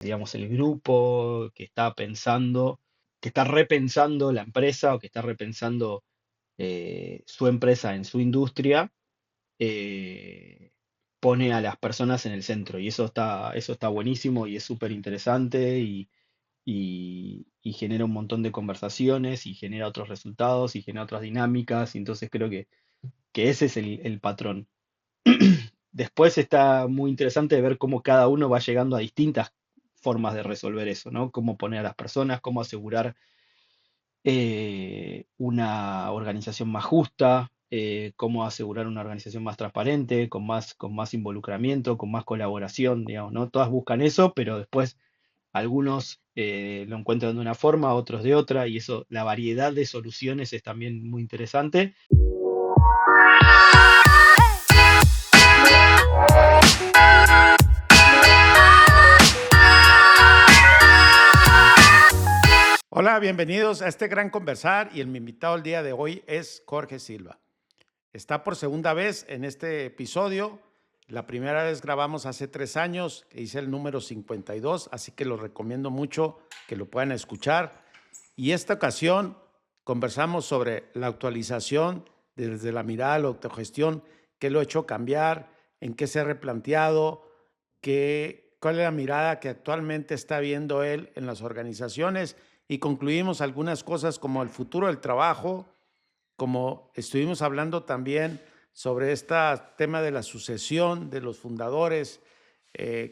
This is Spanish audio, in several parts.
digamos, el grupo que está pensando, que está repensando la empresa o que está repensando su empresa en su industria, eh, pone a las personas en el centro. Y eso está buenísimo y es súper interesante y genera un montón de conversaciones y genera otros resultados y genera otras dinámicas. Y entonces creo que ese es el patrón. Después está muy interesante ver cómo cada uno va llegando a distintas formas de resolver eso, ¿no? Cómo poner a las personas, cómo asegurar una organización más justa, cómo asegurar una organización más transparente, con más involucramiento, con más colaboración, digamos, ¿no? Todas buscan eso, pero después algunos lo encuentran de una forma, otros de otra, y eso, la variedad de soluciones es también muy interesante. Hola, bienvenidos a este gran conversar y mi invitado el día de hoy es Jorge Silva. Está por segunda vez en este episodio. La primera vez grabamos hace 3 años, hice el número 52, así que lo recomiendo mucho que lo puedan escuchar. Y esta ocasión conversamos sobre la actualización desde la mirada de la autogestión, qué lo ha hecho cambiar, en qué se ha replanteado, cuál es la mirada que actualmente está viendo él en las organizaciones y concluimos algunas cosas como el futuro del trabajo, como estuvimos hablando también sobre este tema de la sucesión de los fundadores,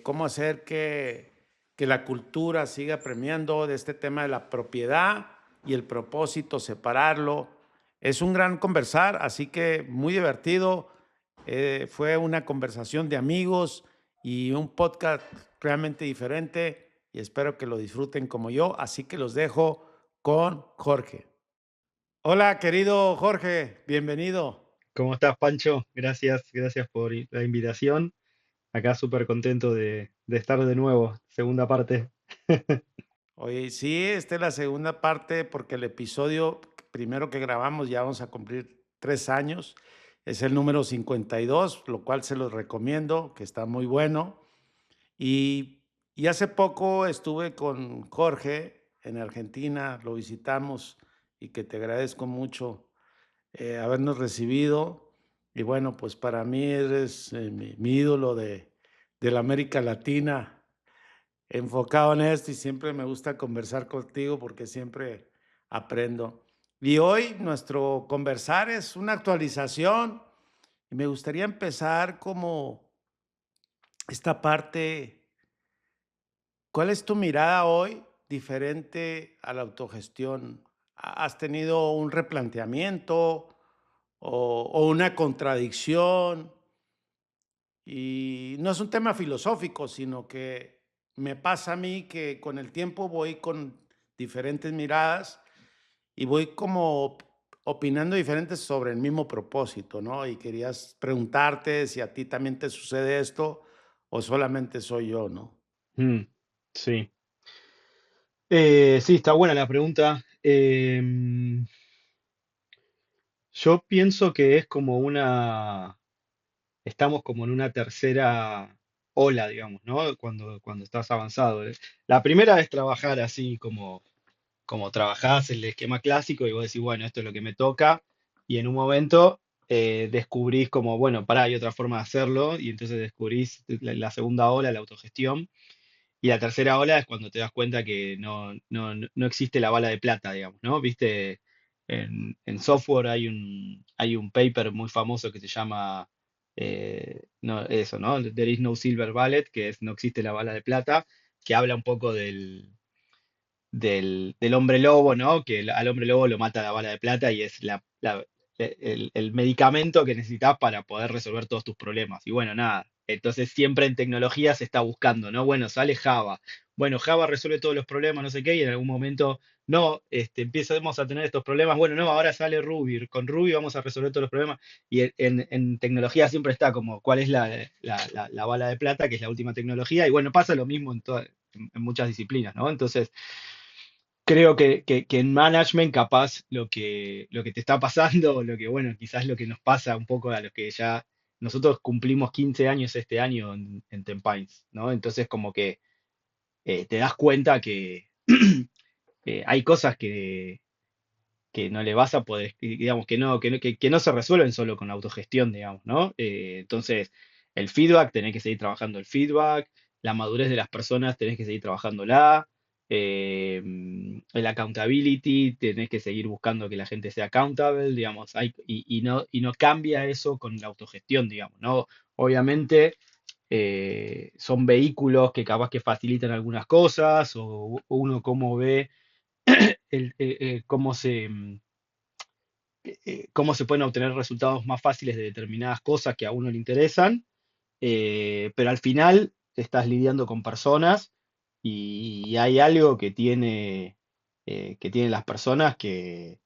cómo hacer que la cultura siga premiando de este tema de la propiedad y el propósito, separarlo. Es un gran conversar, así que muy divertido. Fue una conversación de amigos y un podcast realmente diferente y espero que lo disfruten como yo, así que los dejo con Jorge. Hola, querido Jorge, bienvenido. ¿Cómo estás, Pancho? Gracias por la invitación. Acá súper contento de estar de nuevo, segunda parte. Oye, sí, esta es la segunda parte porque el episodio primero que grabamos ya vamos a cumplir 3 años. Es el número 52, lo cual se los recomiendo, que está muy bueno. Y, y hace poco estuve con Jorge en Argentina, lo visitamos y que te agradezco mucho habernos recibido. Y bueno, pues para mí eres mi ídolo de la América Latina, enfocado en esto y siempre me gusta conversar contigo porque siempre aprendo. Y hoy nuestro conversar es una actualización y me gustaría empezar como esta parte. ¿Cuál es tu mirada hoy diferente a la autogestión? ¿Has tenido un replanteamiento o una contradicción? Y no es un tema filosófico, sino que me pasa a mí que con el tiempo voy con diferentes miradas y voy como opinando diferentes sobre el mismo propósito, ¿no? Y querías preguntarte si a ti también te sucede esto o solamente soy yo, ¿no? Mm, sí. Sí, está buena la pregunta. Yo pienso que es como estamos como en una tercera ola, digamos, ¿no? Cuando estás avanzado. La primera es trabajar así como trabajás el esquema clásico y vos decís, bueno, esto es lo que me toca, y en un momento descubrís como, bueno, pará, hay otra forma de hacerlo, y entonces descubrís la segunda ola, la autogestión, y la tercera ola es cuando te das cuenta que no existe la bala de plata, digamos, ¿no? Viste, en software hay un paper muy famoso que se llama no, eso, ¿no? There is no silver bullet, que es no existe la bala de plata, que habla un poco del hombre lobo, ¿no? Que al hombre lobo lo mata la bala de plata y es el medicamento que necesitas para poder resolver todos tus problemas. Y bueno, nada. Entonces siempre en tecnología se está buscando, ¿no? Bueno, sale Java. Bueno, Java resuelve todos los problemas, no sé qué, y en algún momento, no, empezamos a tener estos problemas. Bueno, no, ahora sale Ruby. Con Ruby vamos a resolver todos los problemas. Y en tecnología siempre está como cuál es la bala de plata, que es la última tecnología. Y bueno, pasa lo mismo en muchas disciplinas, ¿no? Entonces, creo que en management capaz lo que te está pasando, o lo que, bueno, quizás lo que nos pasa un poco a los que ya nosotros cumplimos 15 años este año en Tempines, ¿no? Entonces como que te das cuenta que hay cosas que no le vas a poder, digamos, que no se resuelven solo con la autogestión, digamos, ¿no? Entonces, el feedback, tenés que seguir trabajando el feedback, la madurez de las personas, tenés que seguir trabajándola, el accountability, tenés que seguir buscando que la gente sea accountable, digamos, y no cambia eso con la autogestión, digamos, ¿no? Obviamente, son vehículos que capaz que facilitan algunas cosas, o uno cómo ve cómo cómo se pueden obtener resultados más fáciles de determinadas cosas que a uno le interesan, pero al final estás lidiando con personas y hay algo que tienen las personas que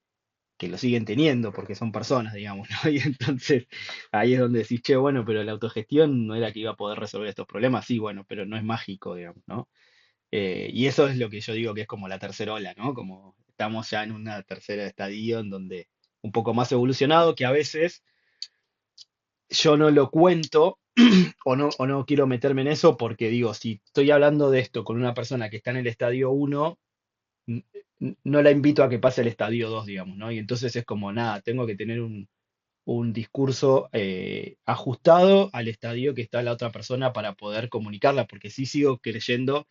lo siguen teniendo porque son personas, digamos, ¿no? Y entonces ahí es donde decís, che, bueno, pero la autogestión no era que iba a poder resolver estos problemas, sí, bueno, pero no es mágico, digamos, ¿no? Y eso es lo que yo digo que es como la tercera ola, ¿no? Como estamos ya en una tercera estadio en donde un poco más evolucionado, que a veces yo no lo cuento o no quiero meterme en eso porque digo, si estoy hablando de esto con una persona que está en el estadio uno n- no la invito a que pase al estadio 2 digamos, ¿no? Y entonces es como nada, tengo que tener un discurso ajustado al estadio que está la otra persona para poder comunicarla, porque sí sigo creyendo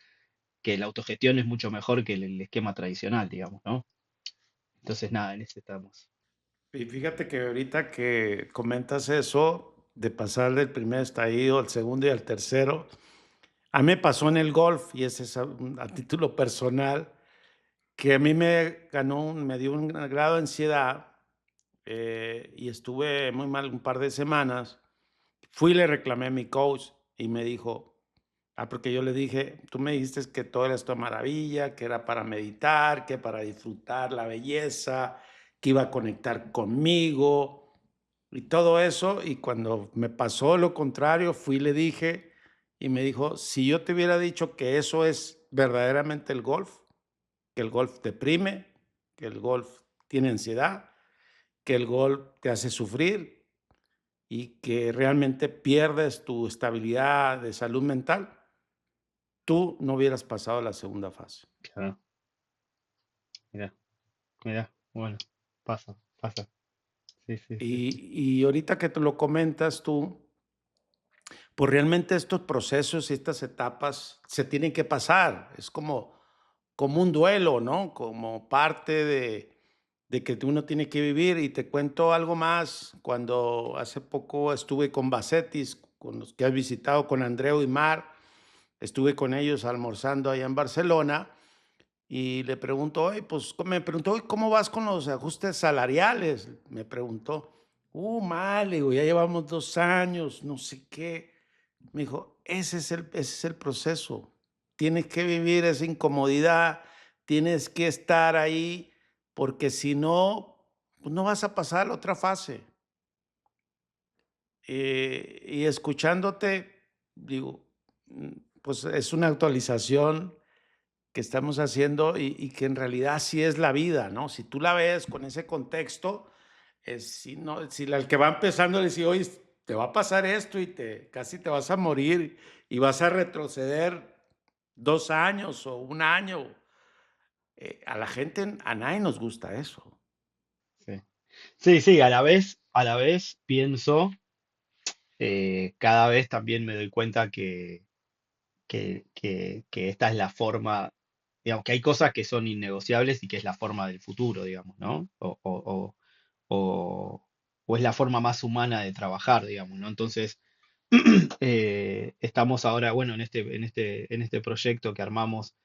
que la autogestión es mucho mejor que el esquema tradicional, digamos, ¿no? Entonces, nada, en ese estamos. Y fíjate que ahorita que comentas eso, de pasar del primer estallido al segundo y al tercero, a mí me pasó en el golf, y ese es a título personal, que a mí me dio un grado de ansiedad, y estuve muy mal un par de semanas. Fui y le reclamé a mi coach y me dijo, porque yo le dije, tú me dijiste que todo era esto maravilla, que era para meditar, que para disfrutar la belleza, que iba a conectar conmigo y todo eso. Y cuando me pasó lo contrario, fui y le dije y me dijo, si yo te hubiera dicho que eso es verdaderamente el golf, que el golf deprime, que el golf tiene ansiedad, que el golf te hace sufrir y que realmente pierdes tu estabilidad de salud mental, tú no hubieras pasado la segunda fase. Claro, mira, mira, bueno, pasa, pasa. Sí, sí, sí. Y ahorita que te lo comentas tú, pues realmente estos procesos y estas etapas se tienen que pasar. Es como un duelo, ¿no? Como parte de que uno tiene que vivir. Y te cuento algo más. Cuando hace poco estuve con Bacetis, con los que has visitado, con Andreu y Mar, estuve con ellos almorzando allá en Barcelona y le pregunto, oye, pues me preguntó, "Oye, ¿cómo vas con los ajustes salariales?" Me preguntó, mal, le digo, ya llevamos 2 años, no sé qué. Me dijo, ese es el proceso. Tienes que vivir esa incomodidad, tienes que estar ahí, porque si no, pues no vas a pasar a la otra fase. Y escuchándote, digo, mm, pues es una actualización que estamos haciendo y que en realidad sí es la vida, ¿no? Si tú la ves con ese contexto, si, no, si el que va empezando le dice, oye, te va a pasar esto y casi te vas a morir y vas a retroceder 2 años o un año, a la gente, a nadie nos gusta eso. Sí, sí, sí, a la vez pienso, cada vez también me doy cuenta que esta es la forma, digamos, que hay cosas que son innegociables y que es la forma del futuro, digamos, ¿no? O, o es la forma más humana de trabajar, digamos, ¿no? Entonces, estamos ahora, bueno, en este proyecto que armamos,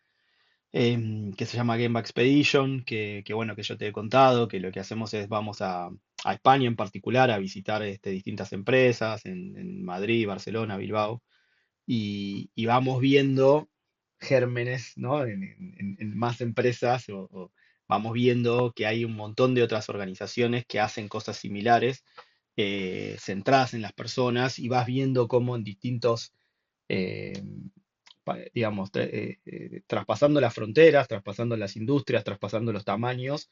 que se llama Game Back Expedition, bueno, que yo te he contado, que lo que hacemos es vamos a España en particular a visitar distintas empresas en Madrid, Barcelona, Bilbao, y vamos viendo gérmenes, ¿no? En más empresas, o vamos viendo que hay un montón de otras organizaciones que hacen cosas similares, centradas en las personas, y vas viendo cómo en distintos, eh, digamos, traspasando las fronteras, traspasando las industrias, traspasando los tamaños,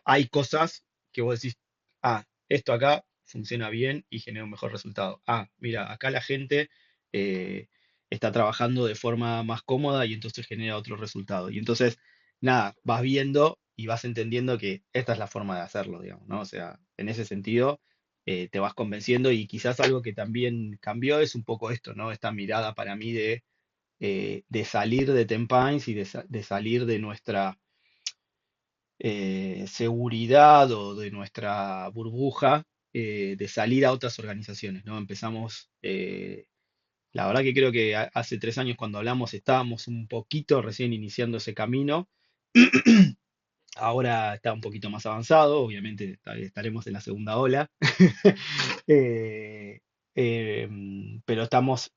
hay cosas que vos decís, ah, esto acá funciona bien y genera un mejor resultado. Ah, mira, acá la gente eh, está trabajando de forma más cómoda y entonces genera otro resultado. Y entonces, nada, vas viendo y vas entendiendo que esta es la forma de hacerlo, digamos, ¿no? O sea, en ese sentido, te vas convenciendo y quizás algo que también cambió es un poco esto, ¿no? Esta mirada para mí de salir de Tempines y de salir de nuestra seguridad o de nuestra burbuja, de salir a otras organizaciones, ¿no? Empezamos, la verdad que creo que hace 3 años cuando hablamos estábamos un poquito recién iniciando ese camino. Ahora está un poquito más avanzado, obviamente estaremos en la segunda ola. Eh, pero estamos,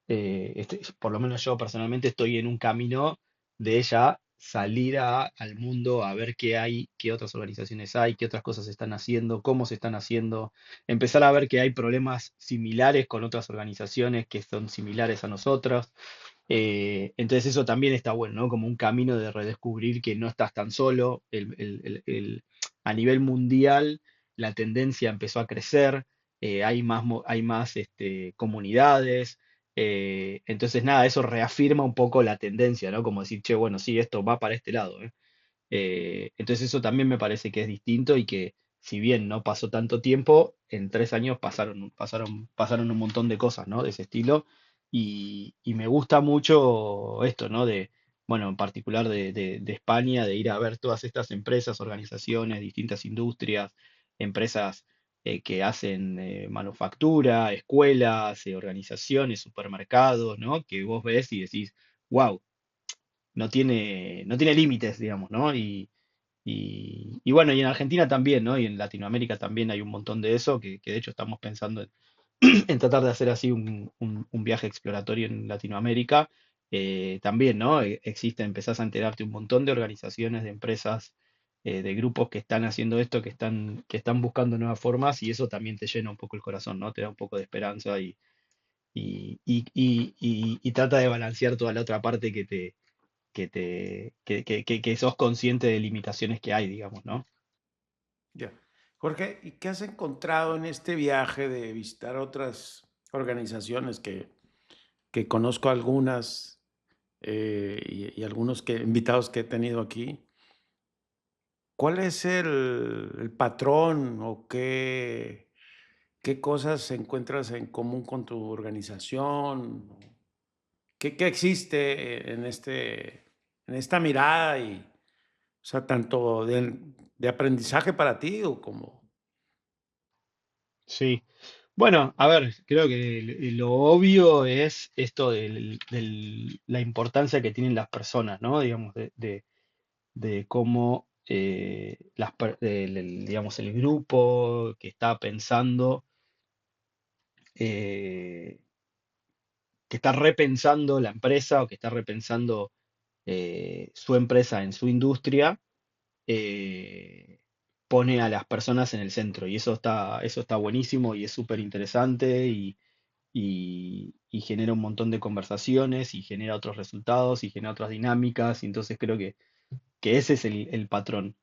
por lo menos yo personalmente estoy en un camino de ya salir al mundo a ver qué hay, qué otras organizaciones hay, qué otras cosas se están haciendo, cómo se están haciendo, empezar a ver que hay problemas similares con otras organizaciones que son similares a nosotros. Entonces eso también está bueno, ¿no? Como un camino de redescubrir que no estás tan solo. A nivel mundial la tendencia empezó a crecer, hay más comunidades. Entonces nada, eso reafirma un poco la tendencia, ¿no? Como decir, che, bueno, sí, esto va para este lado, ¿eh? Entonces eso también me parece que es distinto y que si bien no pasó tanto tiempo, en 3 años pasaron un montón de cosas, ¿no? De ese estilo. Y me gusta mucho esto, ¿no? Bueno, en particular de España, de ir a ver todas estas empresas, organizaciones, distintas industrias, empresas que hacen manufactura, escuelas, organizaciones, supermercados, ¿no? Que vos ves y decís, wow, no tiene límites, digamos, ¿no? Y bueno, y en Argentina también, ¿no? Y en Latinoamérica también hay un montón de eso, que de hecho estamos pensando en tratar de hacer así un viaje exploratorio en Latinoamérica. También, ¿no? Empezás a enterarte un montón de organizaciones, de empresas, de grupos que están haciendo esto, que están buscando nuevas formas, y eso también te llena un poco el corazón, ¿no? Te da un poco de esperanza y trata de balancear toda la otra parte que sos consciente de limitaciones que hay, digamos, ¿no? Ya. Jorge, ¿y qué has encontrado en este viaje de visitar otras organizaciones que conozco algunas y algunos invitados que he tenido aquí? ¿Cuál es el patrón o qué cosas encuentras en común con tu organización? ¿Qué existe en esta mirada y, o sea, tanto de aprendizaje para ti o como... Sí. Bueno, a ver, creo que lo obvio es esto de la importancia que tienen las personas, ¿no? Digamos, de cómo digamos, el grupo que está pensando, eh, que está repensando la empresa o que está repensando su empresa en su industria, eh, pone a las personas en el centro. Y eso está buenísimo y es súper interesante y genera un montón de conversaciones y genera otros resultados y genera otras dinámicas. Y entonces creo que ese es el patrón.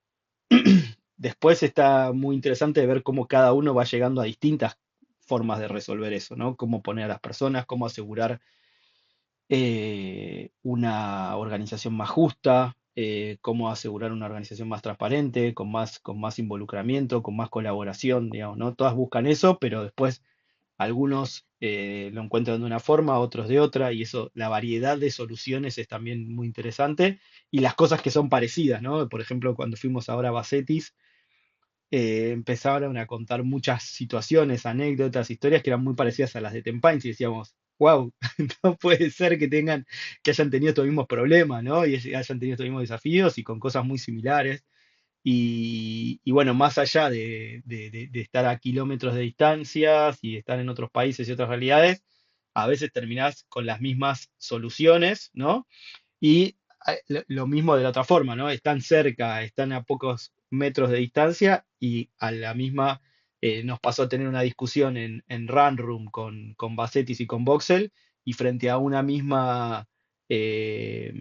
Después está muy interesante ver cómo cada uno va llegando a distintas formas de resolver eso, ¿no? Cómo poner a las personas, cómo asegurar una organización más justa, cómo asegurar una organización más transparente, con más involucramiento, con más colaboración, digamos, ¿no? Todas buscan eso, pero después algunos lo encuentran de una forma, otros de otra, y eso, la variedad de soluciones es también muy interesante, y las cosas que son parecidas, ¿no? Por ejemplo, cuando fuimos ahora a Bacetis, empezaron a contar muchas situaciones, anécdotas, historias que eran muy parecidas a las de Tempines y decíamos, wow, no puede ser que hayan tenido estos mismos problemas, ¿no? Y hayan tenido estos mismos desafíos y con cosas muy similares. Y bueno, más allá de estar a kilómetros de distancias y estar en otros países y otras realidades, a veces terminás con las mismas soluciones, ¿no? Y lo mismo de la otra forma, ¿no? Están cerca, están a pocos metros de distancia y a la misma nos pasó a tener una discusión en Run Room con Basetis y con Voxel y frente a una misma eh,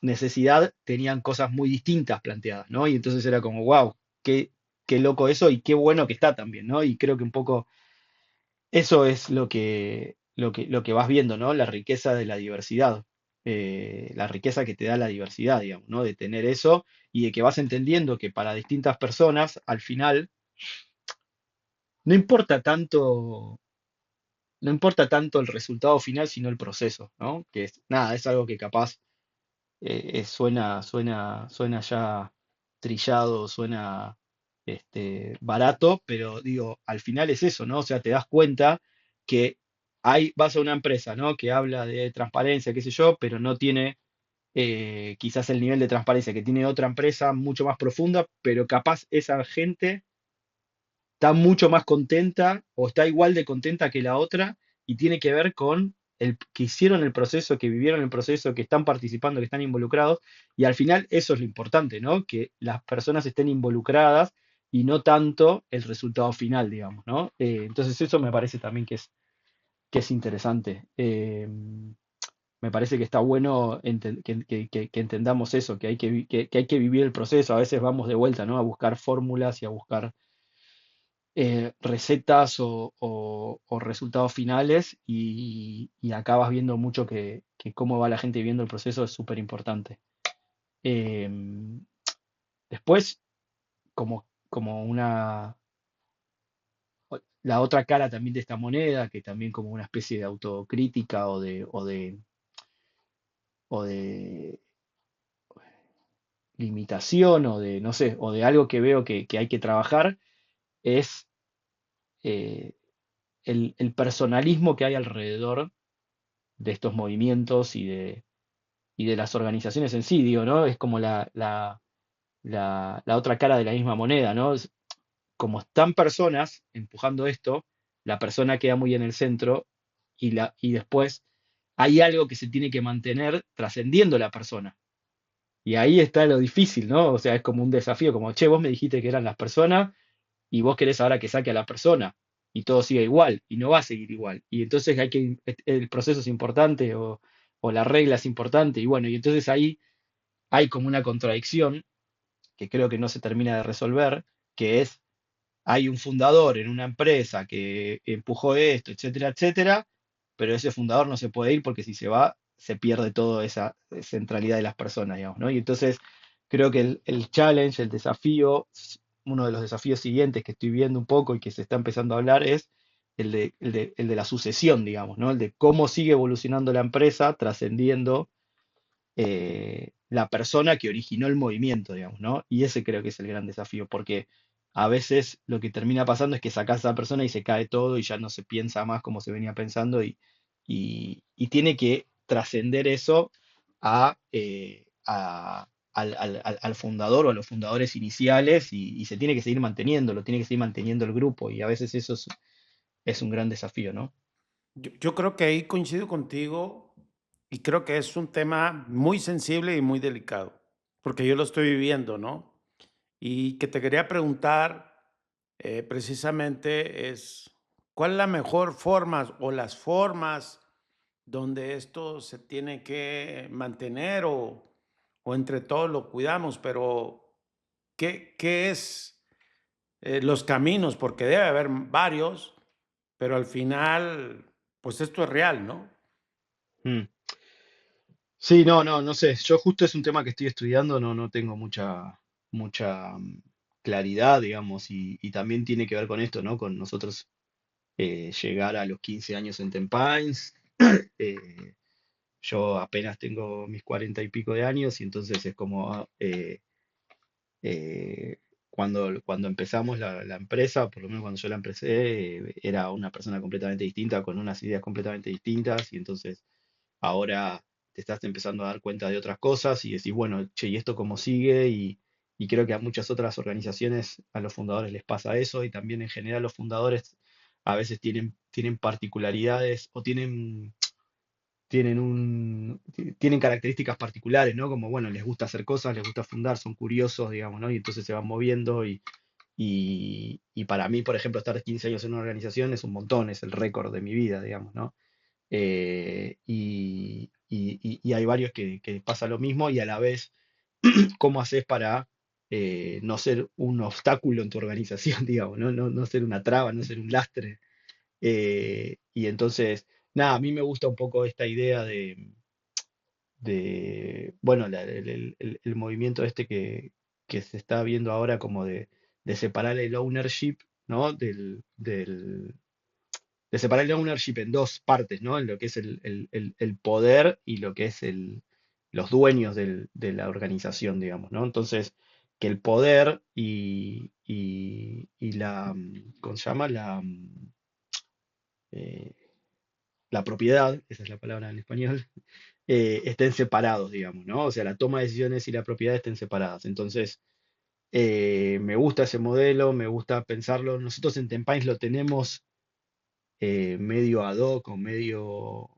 necesidad tenían cosas muy distintas planteadas, ¿no? Y entonces era como, wow, qué loco eso y qué bueno que está también, ¿no? Y creo que un poco eso es lo que vas viendo, ¿no? La riqueza de la diversidad, la riqueza que te da la diversidad, digamos, ¿no? De tener eso y de que vas entendiendo que para distintas personas, al final, no importa tanto, no importa tanto el resultado final, sino el proceso, ¿no? Que es, nada, es algo que capaz suena ya trillado, suena barato, pero digo, al final es eso, ¿no? O sea, te das cuenta que vas a una empresa, ¿no? Que habla de transparencia, qué sé yo, pero no tiene quizás el nivel de transparencia que tiene otra empresa mucho más profunda, pero capaz esa gente está mucho más contenta o está igual de contenta que la otra y tiene que ver con el que hicieron el proceso, que vivieron el proceso, que están participando, que están involucrados y al final eso es lo importante, ¿no? Que las personas estén involucradas y no tanto el resultado final, digamos, ¿no? Entonces eso me parece también que es interesante. Me parece que está bueno que entendamos eso, que hay que hay que vivir el proceso. A veces vamos de vuelta, ¿no? A buscar fórmulas y a buscar recetas o resultados finales y acabas viendo mucho que cómo va la gente viviendo el proceso es súper importante. Después, como la otra cara también de esta moneda, que también como una especie de autocrítica o de limitación o de, no sé, o de algo que veo que hay que trabajar, es eh, el personalismo que hay alrededor de estos movimientos y de las organizaciones en sí, digo, ¿no? Es como la otra cara de la misma moneda, ¿no? Como están personas empujando esto, la persona queda muy en el centro y después hay algo que se tiene que mantener trascendiendo la persona. Y ahí está lo difícil, ¿no? O sea, es como un desafío, como, che, vos me dijiste que eran las personas y vos querés ahora que saque a la persona y todo siga igual y no va a seguir igual. Y entonces el proceso es importante o la regla es importante y bueno, y entonces ahí hay como una contradicción que creo que no se termina de resolver, que es, hay un fundador en una empresa que empujó esto, etcétera, etcétera, pero ese fundador no se puede ir porque si se va, se pierde toda esa centralidad de las personas, digamos, ¿no? Y entonces creo que el challenge, el desafío, uno de los desafíos siguientes que estoy viendo un poco y que se está empezando a hablar es el de la sucesión, digamos, ¿no? El de cómo sigue evolucionando la empresa, trascendiendo la persona que originó el movimiento, digamos, ¿no? Y ese creo que es el gran desafío, porque a veces lo que termina pasando es que sacas a esa persona y se cae todo y ya no se piensa más como se venía pensando y tiene que trascender eso al fundador o a los fundadores iniciales y se tiene que seguir manteniendo, lo tiene que seguir manteniendo el grupo y a veces eso es un gran desafío, ¿no? Yo creo que ahí coincido contigo y creo que es un tema muy sensible y muy delicado, porque yo lo estoy viviendo, ¿no? Y que te quería preguntar precisamente es, ¿cuál es la mejor forma o las formas donde esto se tiene que mantener o entre todos lo cuidamos? Pero, ¿qué es los caminos? Porque debe haber varios, pero al final, pues esto es real, ¿no? Mm. Sí, no sé. Yo justo es un tema que estoy estudiando, no tengo mucha claridad, digamos, y también tiene que ver con esto, ¿no? Con nosotros llegar a los 15 años en Tempines. eh, yo apenas tengo mis 40 y pico de años y entonces es como cuando empezamos la empresa, por lo menos cuando yo la empecé, era una persona completamente distinta, con unas ideas completamente distintas y entonces ahora te estás empezando a dar cuenta de otras cosas y decís, bueno, che, ¿y esto cómo sigue? Y creo que a muchas otras organizaciones, a los fundadores les pasa eso y también en general los fundadores a veces tienen particularidades o tienen características particulares, ¿no? Como, bueno, les gusta hacer cosas, les gusta fundar, son curiosos, digamos, ¿no? Y entonces se van moviendo y para mí, por ejemplo, estar 15 años en una organización es un montón, es el récord de mi vida, digamos, ¿no? Y hay varios que pasa lo mismo y a la vez, ¿cómo haces para no ser un obstáculo en tu organización, digamos, ¿no? No ser una traba, no ser un lastre? Y entonces, nada, a mí me gusta un poco esta idea bueno, el movimiento este que se está viendo ahora como de separar el ownership, ¿no? De separar el ownership en dos partes, ¿no? En lo que es el poder y lo que es los dueños de la organización, digamos, ¿no? Entonces, que el poder y ¿cómo se llama? Eh, la propiedad, esa es la palabra en español, estén separados, digamos, ¿no? O sea, la toma de decisiones y la propiedad estén separadas. Entonces, me gusta ese modelo, me gusta pensarlo. Nosotros en Tempines lo tenemos medio ad hoc o medio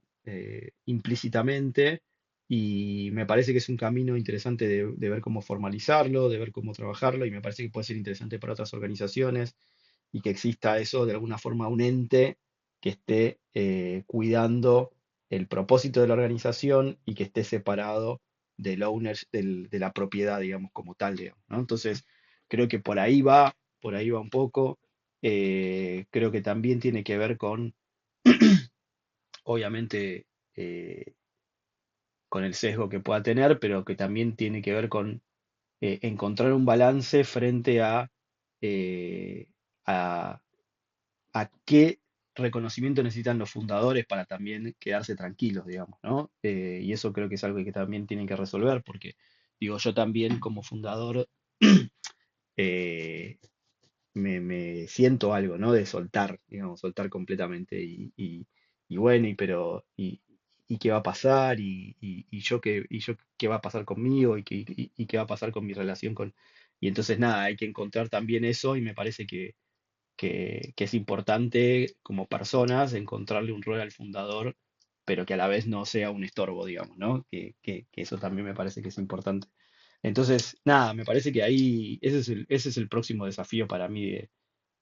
implícitamente, y me parece que es un camino interesante de ver cómo formalizarlo, de ver cómo trabajarlo, y me parece que puede ser interesante para otras organizaciones y que exista eso de alguna forma un ente que esté cuidando el propósito de la organización y que esté separado del owner, de la propiedad, digamos, como tal, digamos, ¿no? Entonces, creo que por ahí va un poco. Creo que también tiene que ver con, obviamente, con el sesgo que pueda tener, pero que también tiene que ver con encontrar un balance frente eh, a, a qué reconocimiento necesitan los fundadores para también quedarse tranquilos, digamos, ¿no? Y eso creo que es algo que también tienen que resolver, porque, digo, yo también como fundador eh, me siento algo, ¿no? De soltar, digamos, soltar completamente y bueno, y qué va a pasar y yo qué va a pasar conmigo y qué va a pasar con mi relación con... Y entonces nada, hay que encontrar también eso y me parece que es importante como personas encontrarle un rol al fundador, pero que a la vez no sea un estorbo, digamos, ¿no? Que eso también me parece que es importante. Entonces, nada, me parece que ahí ese es el próximo desafío para mí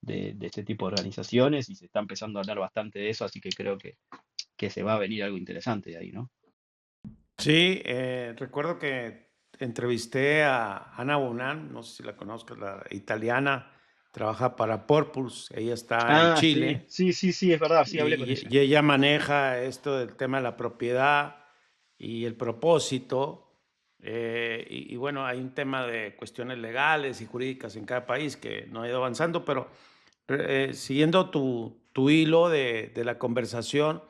de este tipo de organizaciones y se está empezando a hablar bastante de eso, así que creo que se va a venir algo interesante de ahí, ¿no? Sí, recuerdo que entrevisté a Ana Bonan, no sé si la conozcas, la italiana, trabaja para Purpose, ella está en Ah, sí, Chile sí, sí, sí, es verdad, sí, hablé con y, ella. y ella maneja esto del tema de la propiedad y el propósito. Y bueno, hay un tema de cuestiones legales y jurídicas en cada país que no ha ido avanzando, pero siguiendo tu hilo de la conversación,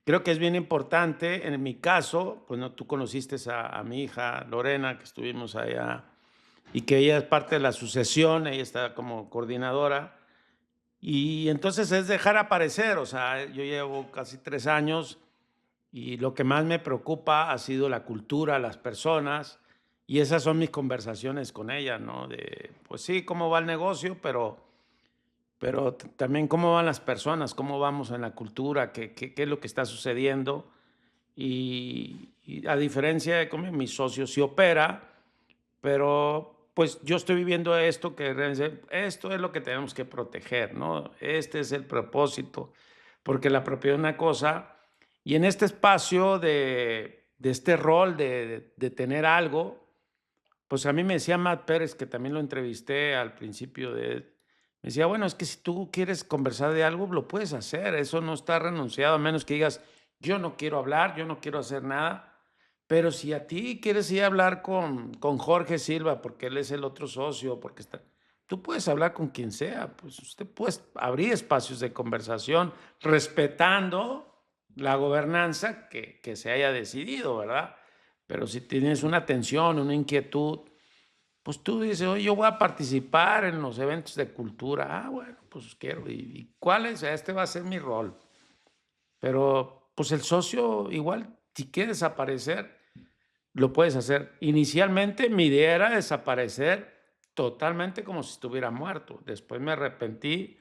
creo que es bien importante. En mi caso, pues no, tú conociste a mi hija Lorena, que estuvimos allá, y que ella es parte de la sucesión, ella está como coordinadora. Y entonces es dejar aparecer, o sea, yo llevo casi 3 años y lo que más me preocupa ha sido la cultura, las personas, y esas son mis conversaciones con ella, ¿no? De, pues sí, cómo va el negocio, pero también cómo van las personas, cómo vamos en la cultura, qué es lo que está sucediendo. Y a diferencia de como mi socio sí opera, pero pues yo estoy viviendo esto que esto es lo que tenemos que proteger, ¿no? Este es el propósito, porque la propiedad es una cosa, y en este espacio de este rol de tener algo, pues a mí me decía Matt Pérez, que también lo entrevisté al principio me decía, bueno, es que si tú quieres conversar de algo, lo puedes hacer, eso no está renunciado, a menos que digas, yo no quiero hablar, yo no quiero hacer nada, pero si a ti quieres ir a hablar con Jorge Silva, porque él es el otro socio, porque está, tú puedes hablar con quien sea, pues usted puede abrir espacios de conversación respetando la gobernanza que se haya decidido, ¿verdad? Pero si tienes una tensión, una inquietud, pues tú dices, oye, yo voy a participar en los eventos de cultura. Ah, bueno, pues quiero. ¿Y cuál es? Este va a ser mi rol. Pero pues el socio igual, si quiere desaparecer, lo puedes hacer. Inicialmente mi idea era desaparecer totalmente como si estuviera muerto. Después me arrepentí,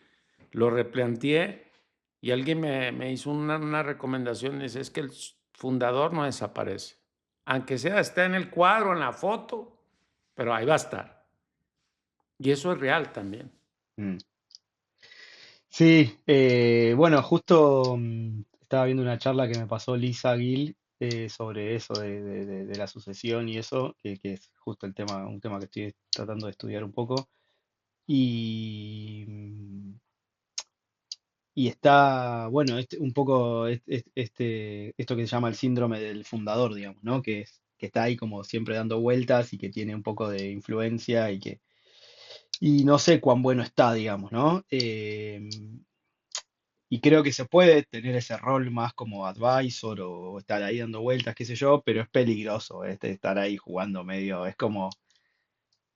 lo replanteé y alguien me hizo una recomendación. Dice, es que el fundador no desaparece. Aunque sea, está en el cuadro, en la foto, pero ahí va a estar. Y eso es real también. Mm. Sí, bueno, justo estaba viendo una charla que me pasó Lisa Gill sobre eso de la sucesión y eso, que es justo un tema que estoy tratando de estudiar un poco. Y y está, bueno, un poco esto que se llama el síndrome del fundador, digamos, ¿no? Que está ahí como siempre dando vueltas y que tiene un poco de influencia y no sé cuán bueno está, digamos, ¿no? Y creo que se puede tener ese rol más como advisor o estar ahí dando vueltas, qué sé yo, pero es peligroso, estar ahí jugando medio, es como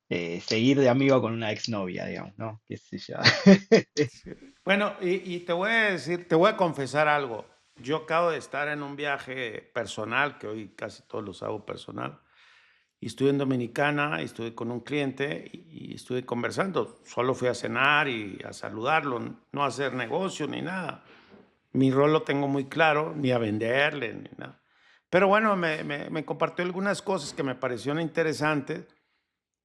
seguir de amigo con una exnovia, digamos, ¿no? Qué sé yo. Sí. Bueno, y te voy a decir, te voy a confesar algo. Yo acabo de estar en un viaje personal, que hoy casi todos los hago personal, y estuve en Dominicana, y estuve con un cliente y estuve conversando. Solo fui a cenar y a saludarlo, no a hacer negocio ni nada. Mi rol lo tengo muy claro, ni a venderle ni nada. Pero bueno, me compartió algunas cosas que me parecieron interesantes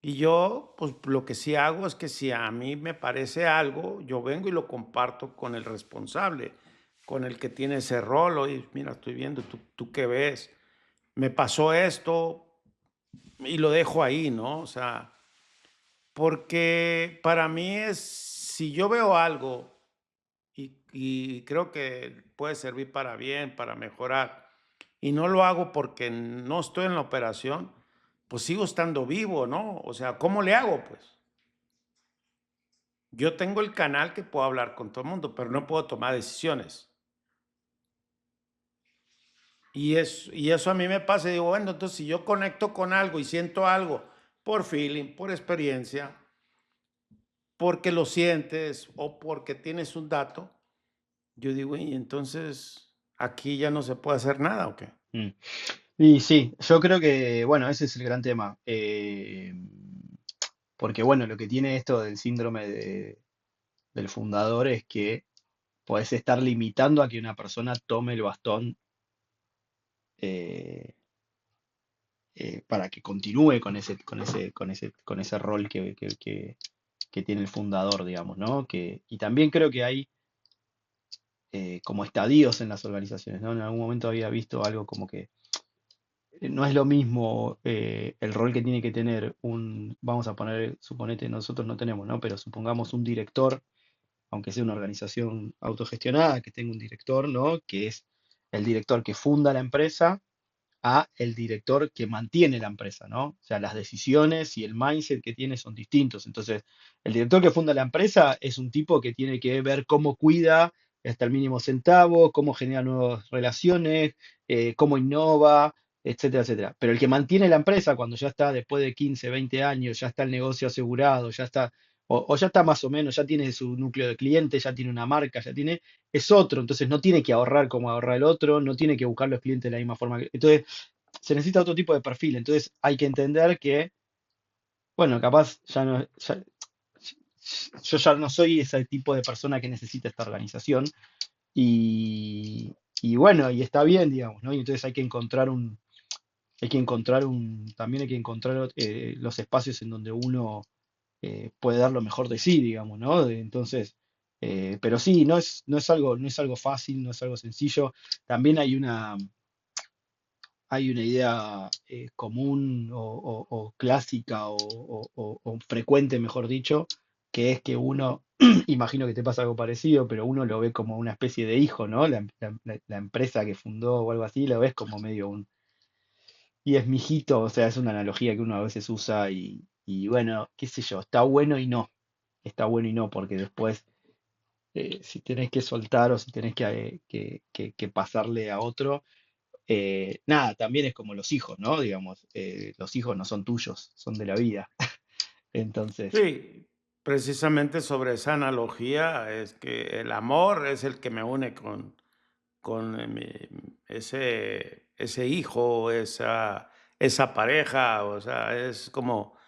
y yo, pues lo que sí hago es que si a mí me parece algo, yo vengo y lo comparto con el responsable, con el que tiene ese rol. Oye, mira, estoy viendo, ¿tú qué ves? Me pasó esto y lo dejo ahí, ¿no? O sea, porque para mí es, si yo veo algo y creo que puede servir para bien, para mejorar, y no lo hago porque no estoy en la operación, pues sigo estando vivo, ¿no? O sea, ¿cómo le hago, pues? Yo tengo el canal que puedo hablar con todo el mundo, pero no puedo tomar decisiones. Y eso a mí me pasa, y digo, bueno, entonces si yo conecto con algo y siento algo por feeling, por experiencia, porque lo sientes o porque tienes un dato, yo digo, y entonces aquí ya no se puede hacer nada, ¿o qué? Mm. Y sí, yo creo que, bueno, ese es el gran tema. Porque, bueno, lo que tiene esto del síndrome del fundador es que podés estar limitando a que una persona tome el bastón eh, para que continúe con ese rol que tiene el fundador, digamos, ¿no? Y también creo que hay como estadios en las organizaciones, ¿no? En algún momento había visto algo como que no es lo mismo el rol que tiene que tener vamos a poner, suponete, nosotros no tenemos, ¿no? Pero supongamos un director, aunque sea una organización autogestionada, que tenga un director, ¿no? Que es el director que funda la empresa a el director que mantiene la empresa, ¿no? O sea, las decisiones y el mindset que tiene son distintos. Entonces, el director que funda la empresa es un tipo que tiene que ver cómo cuida hasta el mínimo centavo, cómo genera nuevas relaciones, cómo innova, etcétera, etcétera. Pero el que mantiene la empresa, cuando ya está después de 15, 20 años, ya está el negocio asegurado, ya está, o ya está más o menos, ya tiene su núcleo de clientes, ya tiene una marca, ya tiene, es otro, entonces no tiene que ahorrar como ahorra el otro, no tiene que buscar los clientes de la misma forma entonces se necesita otro tipo de perfil. Entonces hay que entender que, bueno, capaz ya no, yo ya no soy ese tipo de persona que necesita esta organización y bueno, y está bien, digamos, ¿no? Y entonces también hay que encontrar los espacios en donde uno puede dar lo mejor de sí, digamos, ¿no? Entonces, pero sí, no es algo fácil, no es algo sencillo. También hay una idea común o clásica o frecuente, mejor dicho, que es que uno, imagino que te pasa algo parecido, pero uno lo ve como una especie de hijo, ¿no? La empresa que fundó o algo así, lo ves como medio y es mi hijito, o sea, es una analogía que uno a veces usa y bueno, qué sé yo, está bueno y no, porque después si tenés que soltar o si tenés que pasarle a otro nada, también es como los hijos, ¿no? Digamos, los hijos no son tuyos, son de la vida. Entonces, Sí, precisamente sobre esa analogía es que el amor es el que me une con ese hijo, esa pareja, o sea, es como,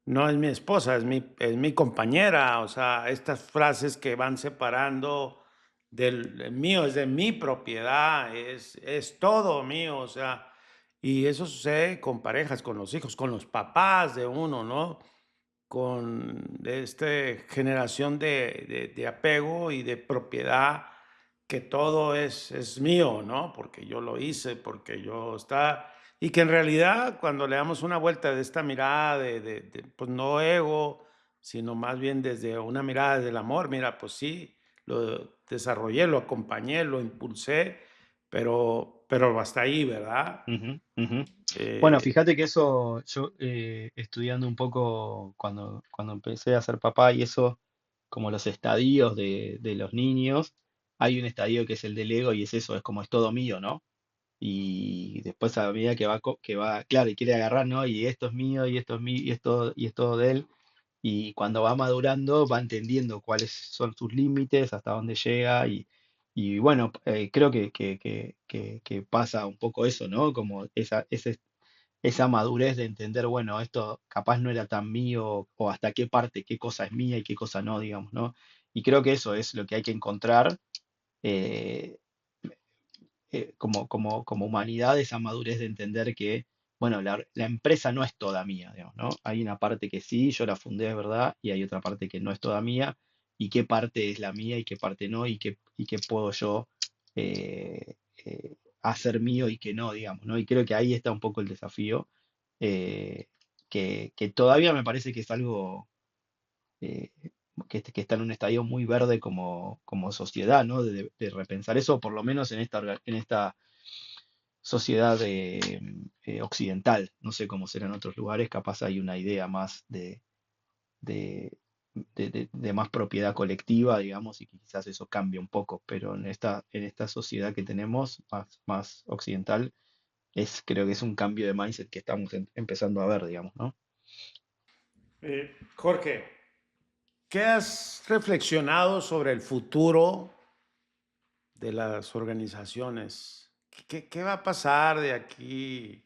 no es mi esposa, es mi compañera, o sea, estas frases que van separando del mío, es de mi propiedad, es todo mío, o sea, y eso sucede con parejas, con los hijos, con los papás de uno, ¿no? Con esta generación de apego y de propiedad, que todo es mío, ¿no? Porque yo lo hice, porque yo está y que en realidad cuando le damos una vuelta de esta mirada pues no ego, sino más bien desde una mirada del amor, mira, pues sí, lo desarrollé, lo acompañé, lo impulsé, pero hasta ahí, ¿verdad? Ujú, ujú. Bueno, Eh, fíjate que eso, yo estudiando un poco cuando empecé a ser papá y eso, como los estadios de los niños, hay un estadio que es el del ego y es eso, es como es todo mío, ¿no? Y después a medida que va, claro, y quiere agarrar, ¿no? Y esto es mío, y esto es mío, y es todo de él. Y cuando va madurando, va entendiendo cuáles son sus límites, hasta dónde llega. Y bueno, creo que pasa un poco eso, ¿no? Como esa madurez de entender, bueno, esto capaz no era tan mío, o hasta qué parte, qué cosa es mía y qué cosa no, digamos, ¿no? Y creo que eso es lo que hay que encontrar. eh, como humanidad, esa madurez de entender que, bueno, la empresa no es toda mía, digamos, ¿no? Hay una parte que sí, yo la fundé, es verdad, y hay otra parte que no es toda mía, y qué parte es la mía y qué parte no, y qué puedo yo hacer mío y qué no, digamos, ¿no? Y creo que ahí está un poco el desafío, eh, que todavía me parece que es algo eh, que está en un estadio muy verde como sociedad, ¿no? De repensar eso, por lo menos en esta sociedad occidental. No sé cómo será en otros lugares, capaz hay una idea más de, de más propiedad colectiva, digamos, y que quizás eso cambie un poco, pero en esta sociedad que tenemos, más occidental, creo que es un cambio de mindset que estamos empezando a ver, digamos, ¿no? Jorge, ¿qué has reflexionado sobre el futuro de las organizaciones? ¿Qué va a pasar de aquí?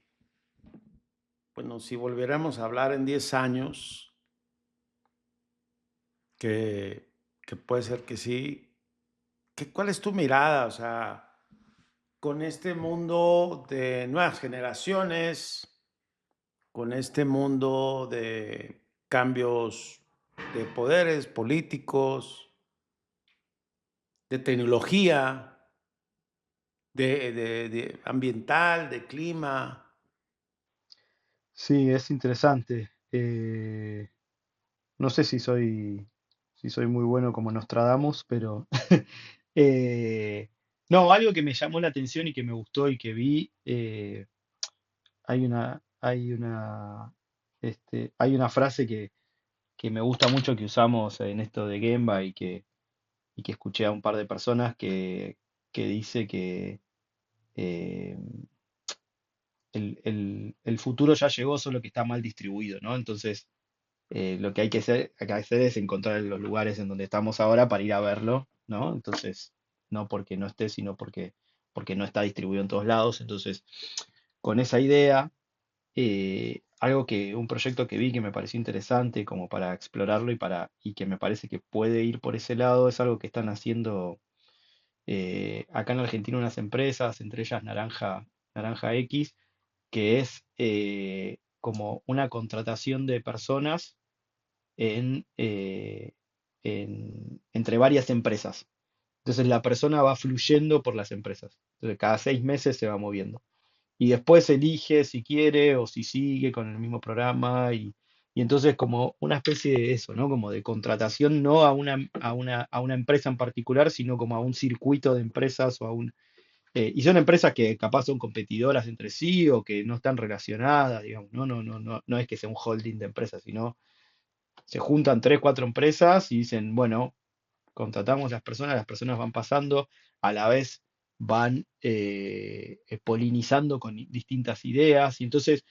Bueno, si volviéramos a hablar en 10 años, que, que puede ser que sí, ¿cuál es tu mirada? O sea, con este mundo de nuevas generaciones, con este mundo de cambios de poderes políticos, de tecnología, de ambiental, de clima. Sí, es interesante. No sé si soy muy bueno como Nostradamus, pero eh, no, algo que me llamó la atención y que me gustó y que vi, hay una frase que me gusta mucho que usamos en esto de Gemba y que escuché a un par de personas que dice que eh, el futuro ya llegó, solo que está mal distribuido, ¿no? Entonces, lo que hay que hacer es encontrar los lugares en donde estamos ahora para ir a verlo, ¿no? Entonces, no porque no esté, sino porque no está distribuido en todos lados. Entonces, con esa idea, un proyecto que vi que me pareció interesante como para explorarlo y que me parece que puede ir por ese lado, es algo que están haciendo acá en Argentina unas empresas, entre ellas Naranja X, que es como una contratación de personas entre varias empresas. Entonces la persona va fluyendo por las empresas. Entonces cada 6 meses se va moviendo. Y después elige si quiere o si sigue con el mismo programa. Y entonces como una especie de eso, ¿no? Como de contratación no a una empresa en particular, sino como a un circuito de empresas y son empresas que capaz son competidoras entre sí o que no están relacionadas, digamos. No, no, no, no, no es que sea un holding de empresas, sino se juntan tres, cuatro empresas y dicen, bueno, contratamos las personas van pasando, a la vez van polinizando con distintas ideas, y entonces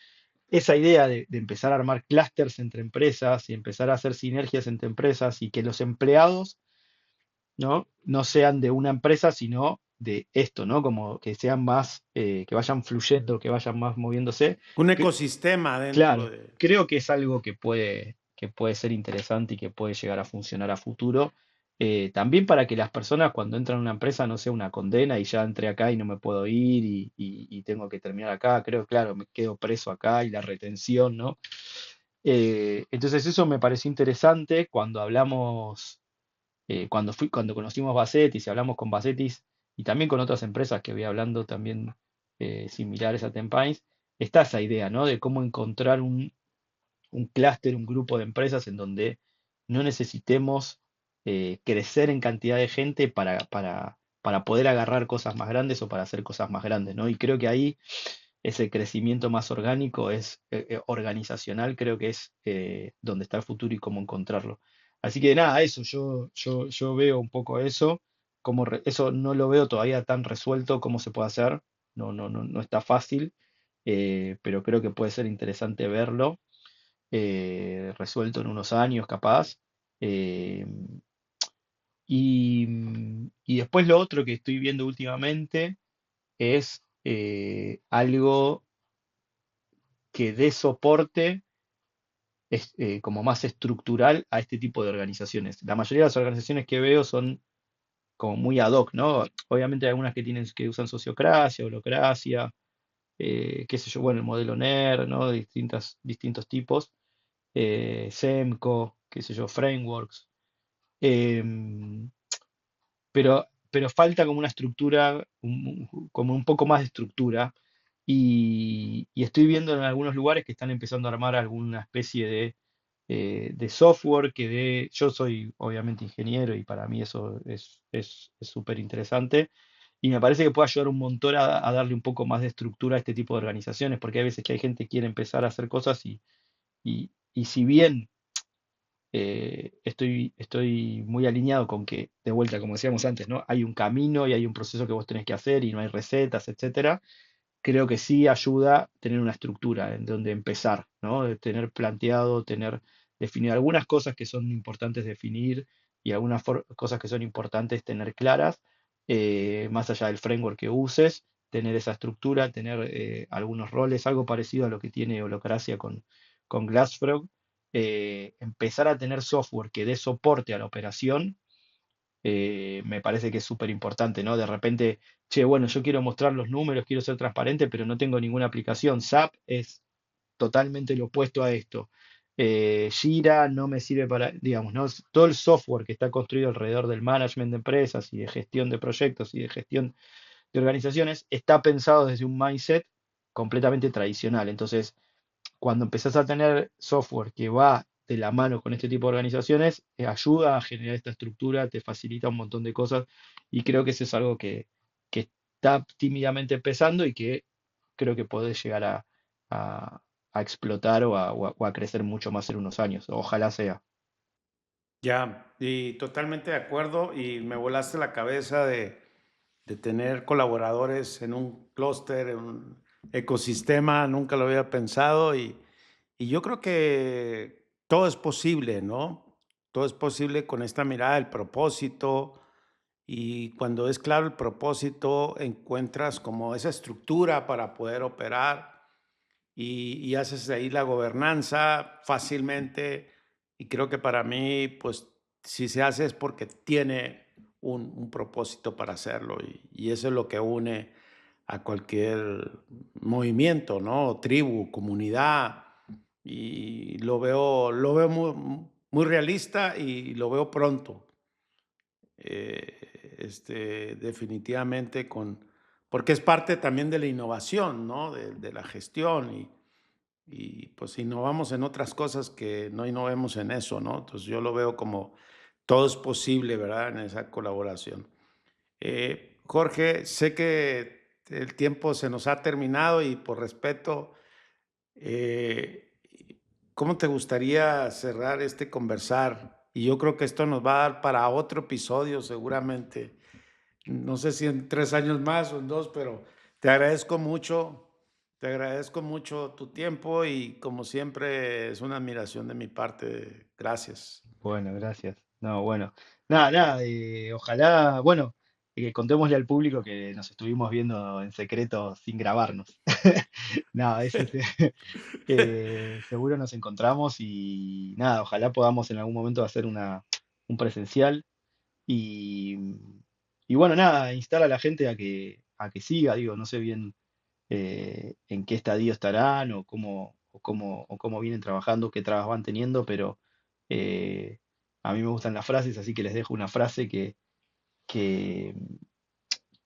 esa idea de empezar a armar clústeres entre empresas y empezar a hacer sinergias entre empresas y que los empleados, ¿no? sean de una empresa, sino de esto, ¿no? Como que sean más, que vayan fluyendo, que vayan más moviéndose. Un Que- ecosistema dentro Claro, de... creo que es algo que puede ser interesante y que puede llegar a funcionar a futuro. También para que las personas cuando entran a una empresa no sea una condena y ya entré acá y no me puedo ir y tengo que terminar acá. Creo, claro, me quedo preso acá y la retención, ¿no? Entonces eso me pareció interesante cuando hablamos, cuando conocimos Basetis y hablamos con Basetis y también con otras empresas que voy hablando también similares a Tempines, está esa idea, ¿no? De cómo encontrar un clúster, un grupo de empresas en donde no necesitemos crecer en cantidad de gente para poder agarrar cosas más grandes o para hacer cosas más grandes, ¿no? Y creo que ahí ese crecimiento más orgánico organizacional, creo que es donde está el futuro y cómo encontrarlo. Así que nada, eso, yo veo un poco eso, eso no lo veo todavía tan resuelto cómo se puede hacer, no está fácil, pero creo que puede ser interesante verlo resuelto en unos años capaz. eh, y después lo otro que estoy viendo últimamente es algo que dé soporte como más estructural a este tipo de organizaciones. La mayoría de las organizaciones que veo son como muy ad hoc, ¿no? Obviamente hay algunas que usan sociocracia, holocracia, qué sé yo, bueno, el modelo NER, ¿no? De distintos tipos, SEMCO, qué sé yo, frameworks. em, pero falta como una estructura, como un poco más de estructura. Y estoy viendo en algunos lugares que están empezando a armar alguna especie de software yo soy obviamente ingeniero y para mí eso es súper interesante. Y me parece que puede ayudar un montón a darle un poco más de estructura a este tipo de organizaciones, porque hay veces que hay gente que quiere empezar a hacer cosas y si bien estoy muy alineado con que, de vuelta, como decíamos antes, ¿no? Hay un camino y hay un proceso que vos tenés que hacer y no hay recetas, etcétera. Creo que sí ayuda tener una estructura en donde empezar, ¿no? De tener planteado, definir algunas cosas que son importantes definir y algunas cosas que son importantes tener claras, más allá del framework que uses, tener esa estructura, tener algunos roles, algo parecido a lo que tiene Holacracia con Glassfrog, empezar a tener software que dé soporte a la operación, me parece que es súper importante, ¿no? De repente, che, bueno, yo quiero mostrar los números, quiero ser transparente, pero no tengo ninguna aplicación. SAP es totalmente lo opuesto a esto. Jira no me sirve para, digamos, ¿no? Todo el software que está construido alrededor del management de empresas y de gestión de proyectos y de gestión de organizaciones está pensado desde un mindset completamente tradicional. Entonces, cuando empezás a tener software que va de la mano con este tipo de organizaciones, ayuda a generar esta estructura, te facilita un montón de cosas y creo que eso es algo que está tímidamente empezando y que creo que puede llegar a- a explotar o a crecer mucho más en unos años. Ojalá sea. Ya, y totalmente de acuerdo, y me volaste la cabeza de tener colaboradores en un clúster, en un ecosistema, nunca lo había pensado y yo creo que todo es posible, ¿no? Todo es posible con esta mirada del propósito y cuando es claro el propósito, encuentras como esa estructura para poder operar y haces ahí la gobernanza fácilmente. Y creo que para mí, pues, si se hace es porque tiene un propósito para hacerlo. Y eso es lo que une a cualquier movimiento, ¿no? Tribu, comunidad. Y lo veo muy realista y lo veo pronto. Definitivamente porque es parte también de la innovación, ¿no? De la gestión y pues innovamos en otras cosas que no innovemos en eso, ¿no? Entonces yo lo veo como todo es posible, ¿verdad? En esa colaboración. Jorge, sé que el tiempo se nos ha terminado y por respeto, eh, ¿cómo te gustaría cerrar este conversar? Y yo creo que esto nos va a dar para otro episodio seguramente. No sé si en 3 años más o en dos, pero te agradezco mucho, te agradezco mucho tu tiempo y como siempre es una admiración de mi parte. Gracias. Bueno, gracias. No, bueno. Nada, ojalá, bueno, que contémosle al público que nos estuvimos viendo en secreto sin grabarnos. Nada, seguro nos encontramos y nada, ojalá podamos en algún momento hacer un presencial y, y bueno, nada, instar a la gente a que siga, digo, no sé bien en qué estadio estarán o cómo vienen trabajando, qué trabas van teniendo, pero eh, a mí me gustan las frases, así que les dejo una frase que, que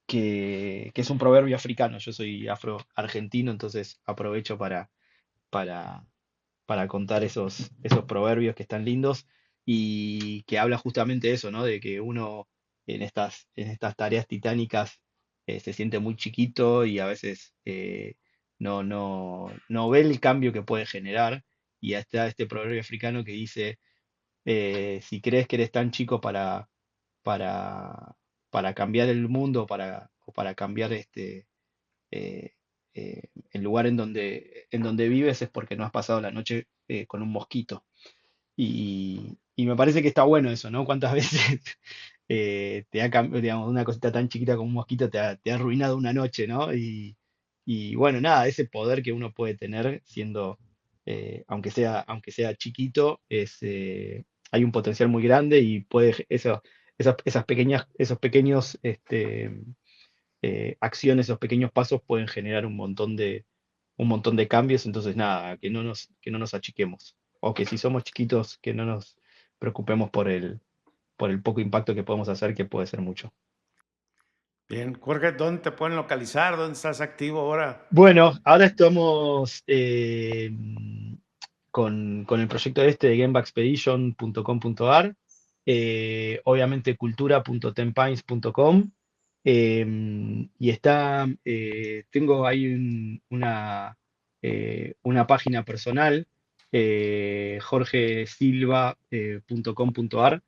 es un proverbio africano. Yo soy afro-argentino, entonces aprovecho para, para contar esos proverbios que están lindos. y que habla justamente de eso, ¿no? De que uno en estas tareas titánicas se siente muy chiquito y a veces no ve el cambio que puede generar. Y está este proverbio africano que dice, si crees que eres tan chico para, para cambiar el mundo, o para cambiar eh, el lugar en donde vives, es porque no has pasado la noche con un mosquito. Y me parece que está bueno eso, ¿no? ¿Cuántas veces digamos, una cosita tan chiquita como un mosquito te ha arruinado una noche, ¿no? Y bueno, nada, ese poder que uno puede tener siendo, aunque sea chiquito, hay un potencial muy grande y esos pequeños acciones, esos pequeños pasos pueden generar un montón de cambios. Entonces, nada, que no nos achiquemos. O que si somos chiquitos, que no nos preocupemos por el poco impacto que podemos hacer, que puede ser mucho. Bien, Jorge, ¿dónde te pueden localizar? ¿Dónde estás activo ahora? Bueno, ahora estamos con el proyecto de gamebackspedition.com.ar, obviamente cultura.tenpines.com, y tengo ahí una página personal, jorgesilva.com.ar,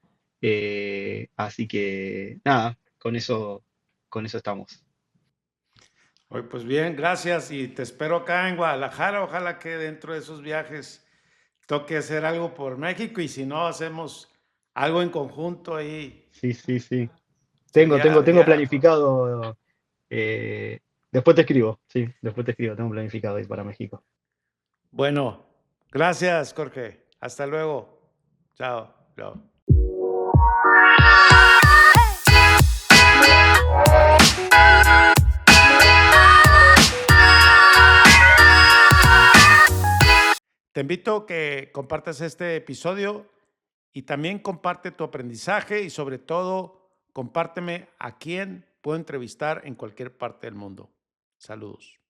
así que nada, con eso estamos. Oye, pues bien, gracias y te espero acá en Guadalajara. Ojalá que dentro de esos viajes toque hacer algo por México y si no, hacemos algo en conjunto ahí. Sí, sí, sí. Tengo, tengo, tengo Sería, planificado. eh, Después te escribo, sí, después te escribo. Tengo planificado ir para México. bueno. Gracias, Jorge. Hasta luego. Chao. Chao. Te invito a que compartas este episodio y también comparte tu aprendizaje y sobre todo compárteme a quién puedo entrevistar en cualquier parte del mundo. Saludos.